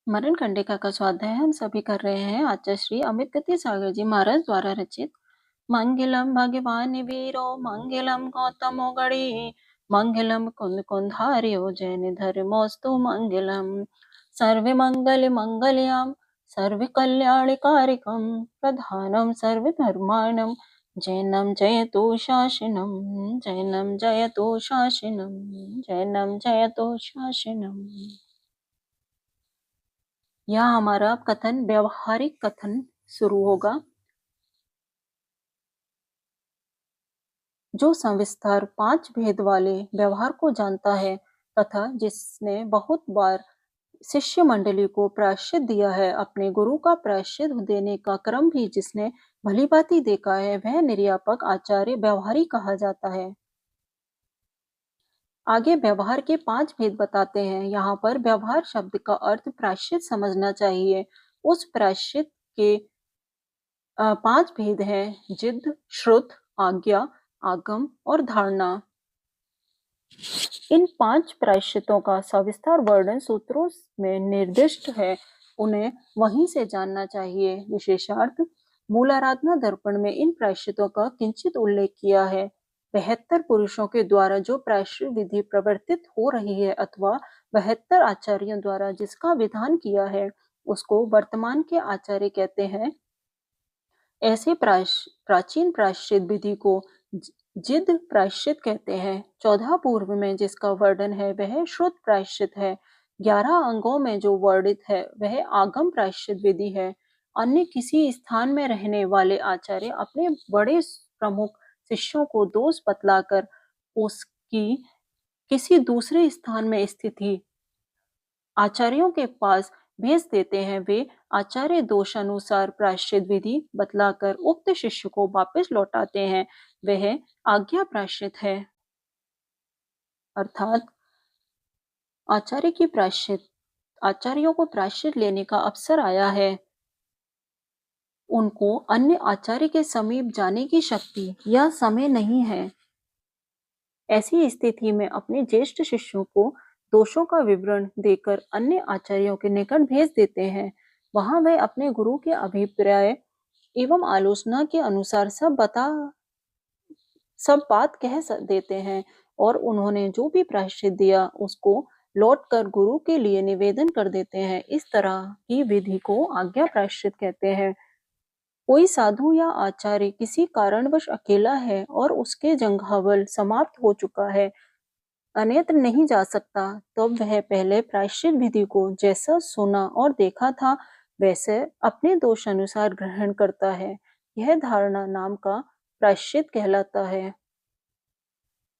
मरण कंडिका का स्वाध्याय हम सभी कर रहे हैं। आचार्य श्री अमित गति सागर जी महाराज द्वारा रचित। मंगलम भगवान वीरो मंगलम गौतमो गणी मंगलम कुंद कुंधार्यो जैन धर्मोस्तु मंगलम सर्व मंगल मंगलयाम सर्व कल्याणकारिकम प्रधानम सर्व धर्माणम जैनम जयतु शासनम जैनम जयतु शासनम जैनम जयतु शासनम। यहाँ हमारा कथन व्यवहारिक कथन शुरू होगा। जो सविस्तार 5 भेद वाले व्यवहार को जानता है तथा जिसने बहुत बार शिष्य मंडली को प्रायश्चित दिया है, अपने गुरु का प्रायश्चित देने का क्रम भी जिसने भलीभांति देखा है, वह निर्यापक आचार्य व्यवहारी कहा जाता है। आगे व्यवहार के 5 भेद बताते हैं। यहाँ पर व्यवहार शब्द का अर्थ प्रायश्चित समझना चाहिए। उस प्रायश्चित के 5 भेद हैं: जिद, श्रुत, आज्ञा, आगम और धारणा। इन 5 प्रायश्चितों का सविस्तार वर्णन सूत्रों में निर्दिष्ट है, उन्हें वहीं से जानना चाहिए। विशेषार्थ मूल आराधना दर्पण में इन प्रायश्चितों का किंचित उल्लेख किया है। 72 पुरुषों के द्वारा जो प्रायश्चित विधि प्रवर्तित हो रही है अथवा 72 आचार्यों द्वारा जिसका विधान किया है, उसको वर्तमान के आचार्य कहते हैं। ऐसे प्राचीन प्रायश्चित विधि को जिद प्रायश्चित कहते हैं। 14 पूर्व में जिसका वर्णन है वह श्रुत प्रायश्चित है। 11 अंगों में जो वर्णित है वह आगम प्रायश्चित विधि है। अन्य किसी स्थान में रहने वाले आचार्य अपने बड़े प्रमुख शिष्यों को दोष बतलाकर उसकी किसी दूसरे स्थान में स्थिति आचार्यों के पास भेज देते हैं। वे आचार्य दोषानुसार प्रायश्चित विधि बतलाकर उक्त शिष्य को वापस लौटाते हैं। वह आज्ञा प्रायश्चित है, अर्थात आचार्यों को प्रायश्चित लेने का अवसर आया है, उनको अन्य आचार्य के समीप जाने की शक्ति या समय नहीं है। ऐसी स्थिति में अपने ज्येष्ठ शिष्यों को दोषों का विवरण देकर अन्य आचार्यों के निकट भेज देते हैं। वहां वे अपने गुरु के अभिप्राय एवं आलोचना के अनुसार सब बात कह देते हैं और उन्होंने जो भी प्रायश्चित दिया उसको लौटकर गुरु के लिए निवेदन कर देते हैं। इस तरह की विधि को आज्ञा प्रायश्चित कहते हैं। कोई साधु या आचार्य किसी कारणवश अकेला है और उसके जंघावल समाप्त हो चुका है, अन्यत्र नहीं जा सकता, तब वह पहले प्रायश्चित विधि को जैसा सुना और देखा था वैसे अपने दोष अनुसार ग्रहण करता है। यह धारणा नाम का प्रायश्चित कहलाता है।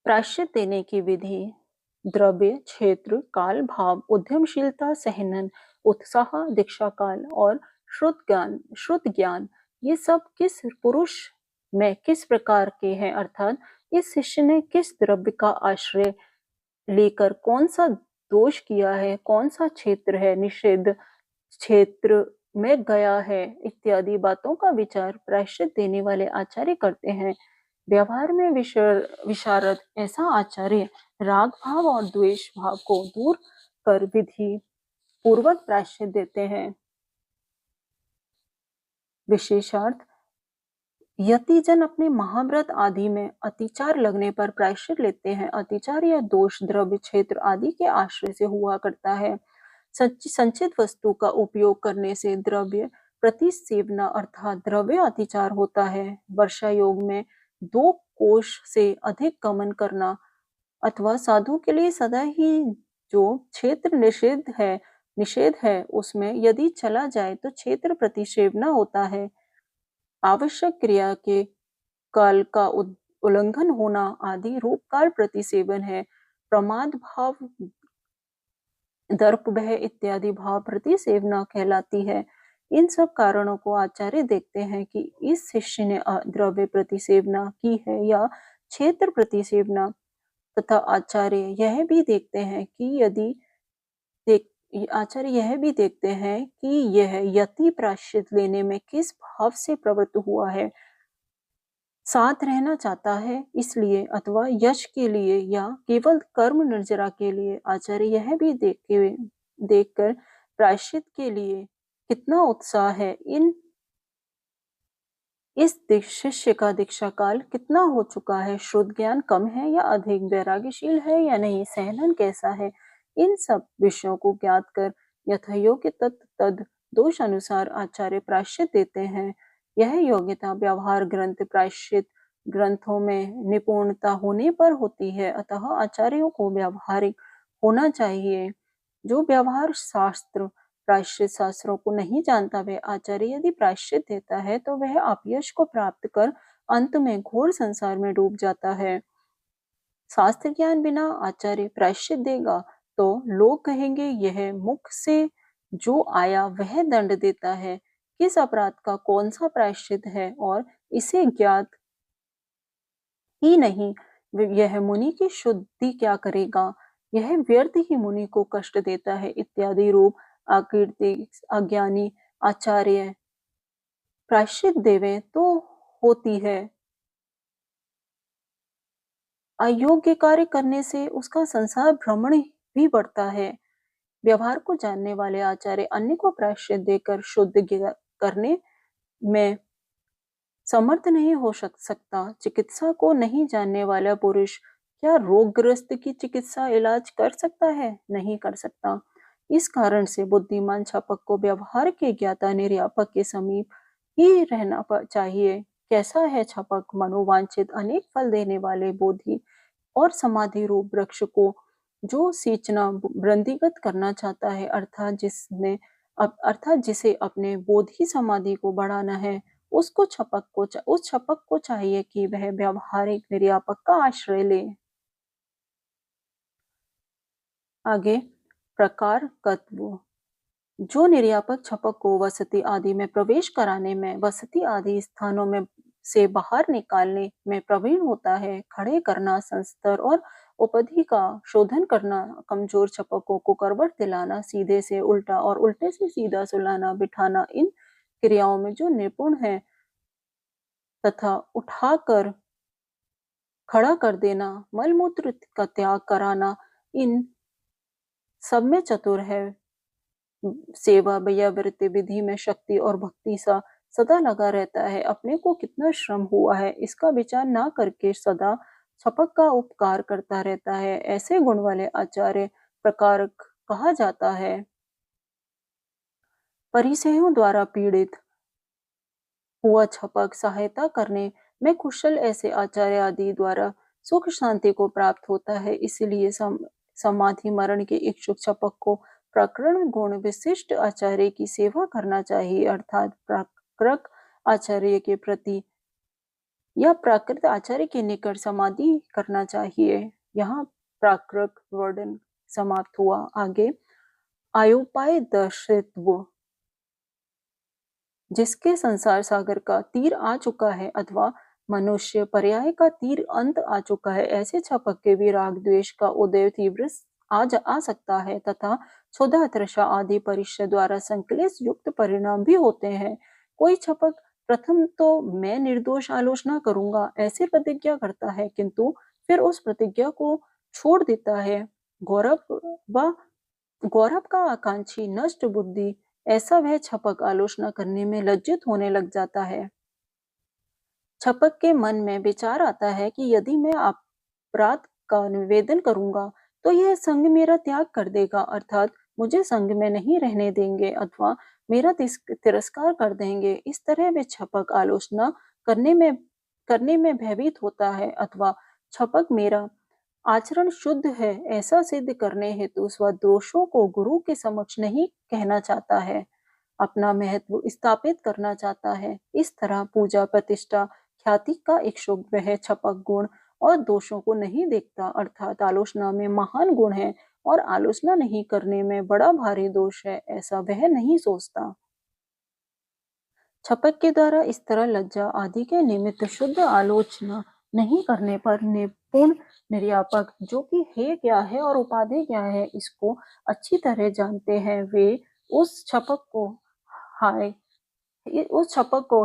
प्रायश्चित देने की विधि द्रव्य, क्षेत्र, काल, भाव, उद्यमशीलता, सहनन, उत्साह, दीक्षा काल और श्रुत ज्ञान ये सब किस पुरुष में किस प्रकार के हैं, अर्थात इस शिष्य ने किस द्रव्य का आश्रय लेकर कौन सा दोष किया है, कौन सा क्षेत्र है निषिद्ध क्षेत्र में गया है, इत्यादि बातों का विचार प्रायश्चित देने वाले आचार्य करते हैं। व्यवहार में विशारद ऐसा आचार्य राग भाव और द्वेष भाव को दूर कर विधि पूर्वक प्रायश्चित देते हैं। विशेषार्थ यतिजन अपने महाव्रत आदि में अतिचार लगने पर प्रायश्चित लेते हैं। अतिचार या दोष द्रव्य, क्षेत्र आदि के आश्रय से हुआ करता है। संचित वस्तु का उपयोग करने से द्रव्य प्रतिसेवना अर्थात द्रव्य अतिचार होता है। वर्षा योग में 2 कोश से अधिक गमन करना अथवा साधु के लिए सदा ही जो क्षेत्र निषेध है उसमें यदि चला जाए तो क्षेत्र प्रतिसेवना होता है। आवश्यक क्रिया के काल का उल्लंघन होना आदि रूप काल प्रतिसेवन है। प्रमाद भाव, दर्प भय इत्यादि भाव प्रतिसेवना कहलाती है। इन सब कारणों को आचार्य देखते हैं कि इस शिष्य ने द्रव्य प्रतिसेवना की है या क्षेत्र प्रतिसेवना, तथा आचार्य यह भी देखते हैं कि यह यति प्रायश्चित लेने में किस भाव से प्रवृत्त हुआ है, साथ रहना चाहता है इसलिए अथवा यश के लिए या केवल कर्म निर्जरा के लिए। आचार्य यह भी देखकर प्रायश्चित के लिए कितना उत्साह है, इस शिष्य का दीक्षा काल कितना हो चुका है, शुद्ध ज्ञान कम है या अधिक, वैराग्यशील है या नहीं, सहनन कैसा है, इन सब विषयों को ज्ञात कर यथायोग्य तद दोष अनुसार आचार्य प्रायश्चित देते हैं। यह योग्यता व्यवहार ग्रंथ प्रायश्चित ग्रंथों में निपुणता होने पर होती है, अतः आचार्यों को व्यावहारिक होना चाहिए। जो व्यवहार शास्त्र प्रायश्चित शास्त्रों को नहीं जानता, वह आचार्य यदि प्रायश्चित देता है तो वह अपयश को प्राप्त कर अंत में घोर संसार में डूब जाता है। शास्त्र ज्ञान बिना आचार्य प्रायश्चित देगा तो लोग कहेंगे यह मुख से जो आया वह दंड देता है, किस अपराध का कौन सा प्रायश्चित है और इसे ज्ञात ही नहीं, यह मुनि की शुद्धि क्या करेगा, यह व्यर्थ ही मुनि को कष्ट देता है इत्यादि रूप आकीर्ति अज्ञानी आचार्य प्रायश्चित देवे तो होती है। अयोग्य कार्य करने से उसका संसार भ्रमण भी बढ़ता है। व्यवहार को जानने वाले आचार्य अन्य को प्रायश्चित देकर शुद्ध करने में समर्थ नहीं हो सकता। चिकित्सा को नहीं जानने वाला पुरुष क्या रोगग्रस्त की चिकित्सा इलाज कर सकता है? नहीं कर सकता। इस कारण से बुद्धिमान छापक को व्यवहार के ज्ञाता निर्यापक के समीप ही रहना चाहिए। कैसा है छापक? मनोवांछित अनेक फल देने वाले बोधि और समाधि रूप वृक्ष को जो सींचना वृद्धिगत करना चाहता है, अर्थात जिसे अपने बोधि समाधि को बढ़ाना है, उस छपक को चाहिए कि वह व्यवहारिक निर्यापक का आश्रय ले। आगे प्रकार तत्व। जो निर्यापक छपक को वसति आदि में प्रवेश कराने में, वसति आदि स्थानों में से बाहर निकालने में प्रवीण होता है, खड़े करना, संस्तर और उपाधि का शोधन करना, कमजोर छपकों को करवट दिलाना, सीधे से उल्टा और उल्टे से सीधा सुलाना बिठाना, इन क्रियाओं में जो निपुण है तथा उठाकर खड़ा कर देना, मलमूत्र का त्याग कराना, इन सब में चतुर है। सेवा या वृत्ति विधि में शक्ति और भक्ति सा सदा लगा रहता है, अपने को कितना श्रम हुआ है इसका विचार ना करके सदा छपक का उपकार करता रहता है, ऐसे गुण वाले आचार्य प्रकारक कहा जाता है। परिसेयों द्वारा पीड़ित हुआ छपक सहायता करने में कुशल ऐसे आचार्य आदि द्वारा सुख शांति को प्राप्त होता है, इसलिए समाधि मरण के इच्छुक छपक को प्रकरण गुण विशिष्ट आचार्य की सेवा करना चाहिए, अर्थात प्राकृत आचार्य के प्रति या प्राकृत आचार्य के निकट समाधि करना चाहिए। यहाँ प्राकृत वर्णन समाप्त हुआ। आगे आयोपाय दर्शित्व। जिसके संसार सागर का तीर आ चुका है अथवा मनुष्य पर्याय का तीर अंत आ चुका है, ऐसे छपक के भी राग द्वेष का उदय तीव्र आ सकता है तथा क्षुधा तृषा आदि परिश्य द्वारा संकलेश युक्त परिणाम भी होते हैं। कोई छपक प्रथम तो मैं निर्दोष आलोचना करूंगा ऐसे प्रतिज्ञा करता है, किंतु फिर उस प्रतिज्ञा को छोड़ देता है। गौरव का आकांक्षी नष्ट बुद्धि ऐसा वह छपक आलोचना करने में लज्जित होने लग जाता है। छपक के मन में विचार आता है कि यदि मैं अपराध का निवेदन करूंगा तो यह संघ मेरा त्याग कर देगा, अर्थात मुझे संघ में नहीं रहने देंगे अथवा मेरा तिरस्कार कर देंगे। इस तरह वे छपक आलोचना करने में भयभीत होता है अथवा छपक मेरा आचरण शुद्ध है ऐसा सिद्ध करने हेतु स्वदोषों को गुरु के समक्ष नहीं कहना चाहता है, अपना महत्व स्थापित करना चाहता है। इस तरह पूजा प्रतिष्ठा ख्याति का इच्छुक वह छपक गुण और दोषों को नहीं देखता, अर्थात आलोचना में महान गुण है और आलोचना नहीं करने में बड़ा भारी दोष है, ऐसा वह नहीं सोचता। छपक के द्वारा इस तरह लज्जा आदि के निमित्त शुद्ध आलोचना नहीं करने पर निपुण निर्यापक, जो कि हे क्या है और उपाधि क्या है इसको अच्छी तरह जानते हैं, वे उस छपक को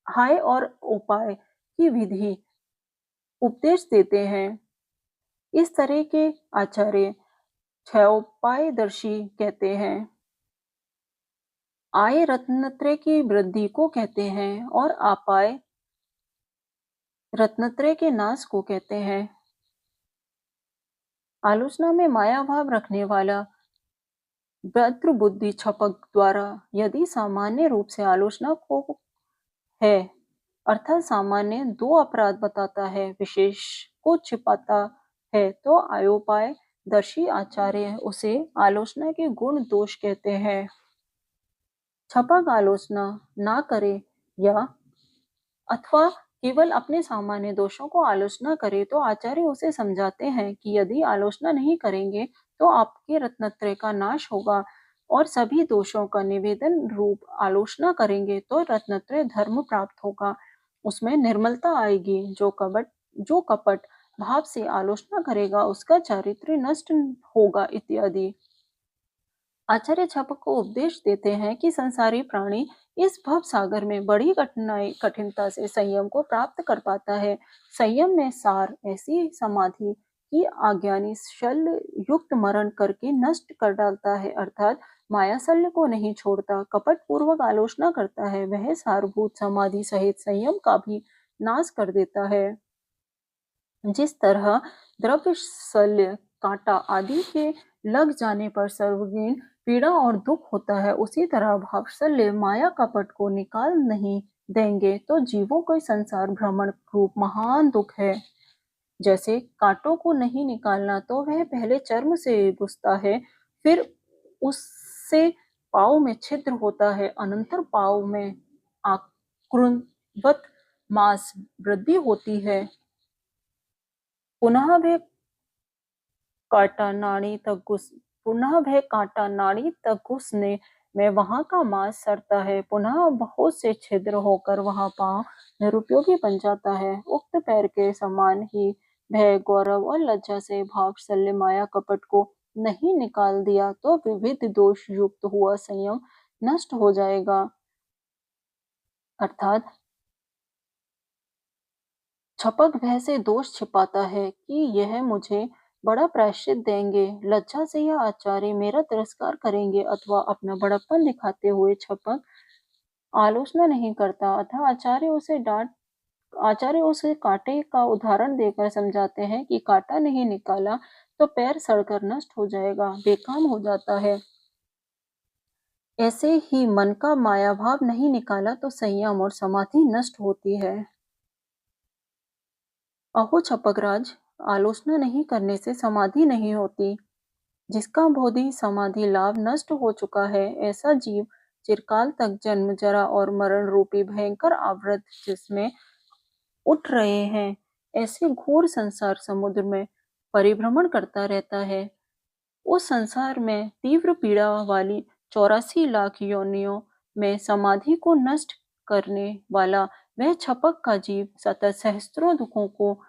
हाय और उपाय की विधि उपदेश देते हैं। इस तरह के आचार्य क्षयोपायदर्शी कहते हैं। आय रत्नत्रय की वृद्धि को कहते हैं और अपाय रत्नत्रय के नाश को कहते हैं। आलोचना में माया भाव रखने वाला भद्र बुद्धि छपक द्वारा यदि सामान्य रूप से आलोचना को है अर्थात सामान्य दो अपराध बताता है, विशेष को छिपाता है, तो आयोपाय दर्शी आचार्य उसे आलोचना के गुण दोष कहते हैं। छपक आलोचना ना करे या अथवा केवल अपने सामान्य दोषों को आलोचना करे तो आचार्य उसे समझाते हैं कि यदि आलोचना नहीं करेंगे तो आपके रत्नत्रय का नाश होगा और सभी दोषों का निवेदन रूप आलोचना करेंगे तो रत्नत्रय धर्म प्राप्त होगा, उसमें निर्मलता आएगी। जो कपट भाव से आलोचना करेगा उसका चारित्र्य नष्ट होगा इत्यादि। आचार्य छपक को उपदेश देते हैं कि संसारी प्राणी इस भव सागर में बड़ी कठिनता से संयम को प्राप्त कर पाता है। संयम में सार ऐसी समाधि की अज्ञानी शल्य युक्त मरण करके नष्ट कर डालता है, अर्थात माया शल्य को नहीं छोड़ता, कपट पूर्वक आलोचना करता है, वह सारभूत समाधि सहित संयम का भी नाश कर देता है। जिस तरह द्रव्य शल्य कांटा आदि के लग जाने पर सर्वगीण पीड़ा और दुख होता है, उसी तरह भावशल्य माया कपट को निकाल नहीं देंगे तो जीवों को संसार भ्रमण रूप महान दुख है। जैसे कांटों को नहीं निकालना तो वह पहले चर्म से घुसता है, फिर उससे पाँव में छिद्र होता है, अनंतर पाँव में आकृंवत मांस वृद्धि होती है, पुनः वह कांटा नाड़ी तक घुसने में वहां का मांस सड़ता है, पुनः बहुत से छिद्र होकर वहां पांव निरुपयोगी बन जाता है। उक्त पैर के समान ही भय, गौरव और लज्जा से भाव शल्य माया कपट को नहीं निकाल दिया तो विविध दोष युक्त हुआ संयम नष्ट हो जाएगा, अर्थात छपक भय से दोष छिपाता है कि यह मुझे बड़ा प्रायश्चित देंगे, लज्जा से यह आचार्य मेरा तिरस्कार करेंगे, अथवा अपना बड़प्पन दिखाते हुए छपक आलोचना नहीं करता, अतः आचार्य उसे कांटे का उदाहरण देकर समझाते हैं कि कांटा नहीं निकाला तो पैर सड़कर नष्ट हो जाएगा, बेकाम हो जाता है। ऐसे ही मन का माया भाव नहीं निकाला तो संयम और समाधि नष्ट होती है। अहो छपकराज, आलोचना नहीं करने से समाधि नहीं होती। जिसका बोधि समाधि लाभ नष्ट हो चुका है, ऐसा जीव चिरकाल तक जन्म, जरा और मरण रूपी भयंकर आवृत जिसमें उठ रहे हैं, ऐसे घोर संसार समुद्र में परिभ्रमण करता रहता है। उस संसार में तीव्र पीड़ा वाली 84 लाख योनियों में समाधि को नष्ट करने वाला वह छपक का जीव सतत सहस्त्रों दुखों को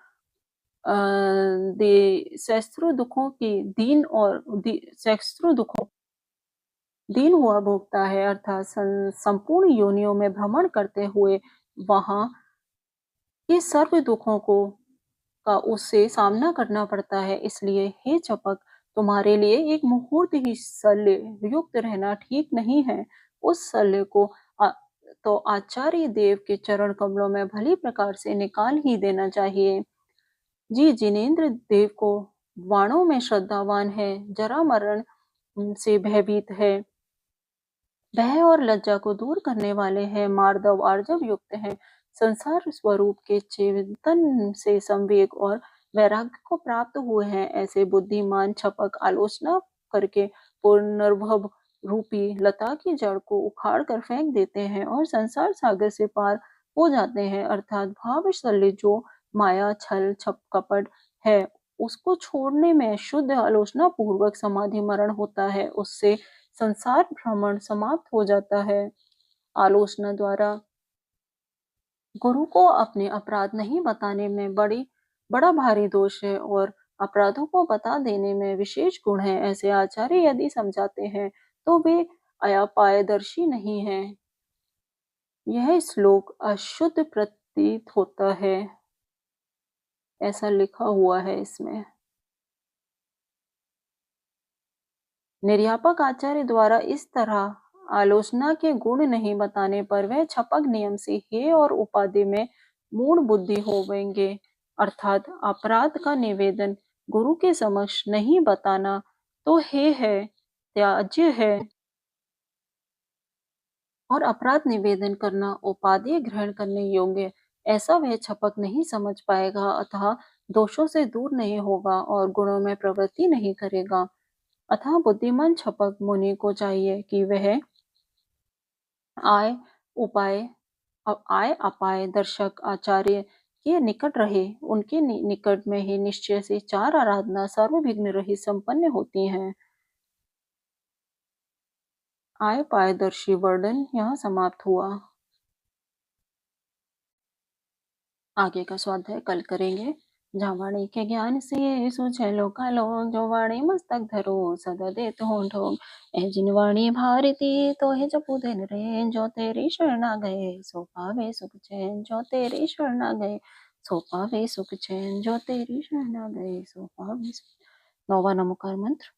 सहस्त्रों दुखों की सहस्त्रों दुखों दीन हुआ भोगता है, अर्थात संपूर्ण योनियों में भ्रमण करते हुए वहां के सर्व दुखों को का उससे सामना करना पड़ता है। इसलिए हे चपक, तुम्हारे लिए एक मुहूर्त ही शल्य युक्त रहना ठीक नहीं है। उस शल्य को तो आचार्य देव के चरण कमलों में भली प्रकार से निकाल ही देना चाहिए। जी जिनेन्द्र देव को वाणों में श्रद्धावान है, जरा मरण से भयभीत है, भय और लज्जा को दूर करने वाले हैं, मार्दव आर्जव युक्त हैं, संसार स्वरूप के चिंतन से संवेग और वैराग्य को प्राप्त हुए हैं। ऐसे बुद्धिमान छपक आलोचना करके पुनर्भव रूपी लता की जड़ को उखाड़ कर फेंक देते हैं और संसार सागर से पार हो जाते हैं, अर्थात भाव शल्य जो माया छल छप कपट है उसको छोड़ने में शुद्ध आलोचना पूर्वक समाधि मरण होता है, उससे संसार भ्रमण समाप्त हो जाता है। आलोचना द्वारा गुरु को अपने अपराध नहीं बताने में बड़ा भारी दोष है और अपराधों को बता देने में विशेष गुण है। ऐसे आचार्य यदि समझाते हैं तो वे अपायदर्शी नहीं है। यह श्लोक अशुद्ध प्रतीत होता है, ऐसा लिखा हुआ है इसमें। निर्यापक आचार्य द्वारा इस तरह आलोचना के गुण नहीं बताने पर वह छपक नियम से हे और उपाधि में मूढ़ बुद्धि होवेंगे। अर्थात अपराध का निवेदन गुरु के समक्ष नहीं बताना तो हे है, त्याज्य है, और अपराध निवेदन करना उपादेय ग्रहण करने योग्य, ऐसा वह छपक नहीं समझ पाएगा, अतः दोषों से दूर नहीं होगा और गुणों में प्रवृत्ति नहीं करेगा। अतः बुद्धिमान छपक मुनि को चाहिए कि वह आय उपाय आय अपाय दर्शक आचार्य के निकट रहे। उनके निकट में ही निश्चय से चार आराधना सर्वविघ्न रहित संपन्न होती हैं। आय पायदर्शी वर्णन यहाँ समाप्त हुआ। आगे का स्वाध्याय कल करेंगे। जहाँ वाणी के ज्ञान से सूझे लोका लोग, जो वाणी मस्तक धरो सदा देत हो ठोक। ए जिन वाणी भारती तो है जपू दिन रे, जो तेरी शरण आ गए सो पावे सुख चैन। जो तेरी शरण आ गए सो पावे सुख चैन, जो तेरी शरण आ गए सो पावे सुख। नौवा नमोकार मंत्र।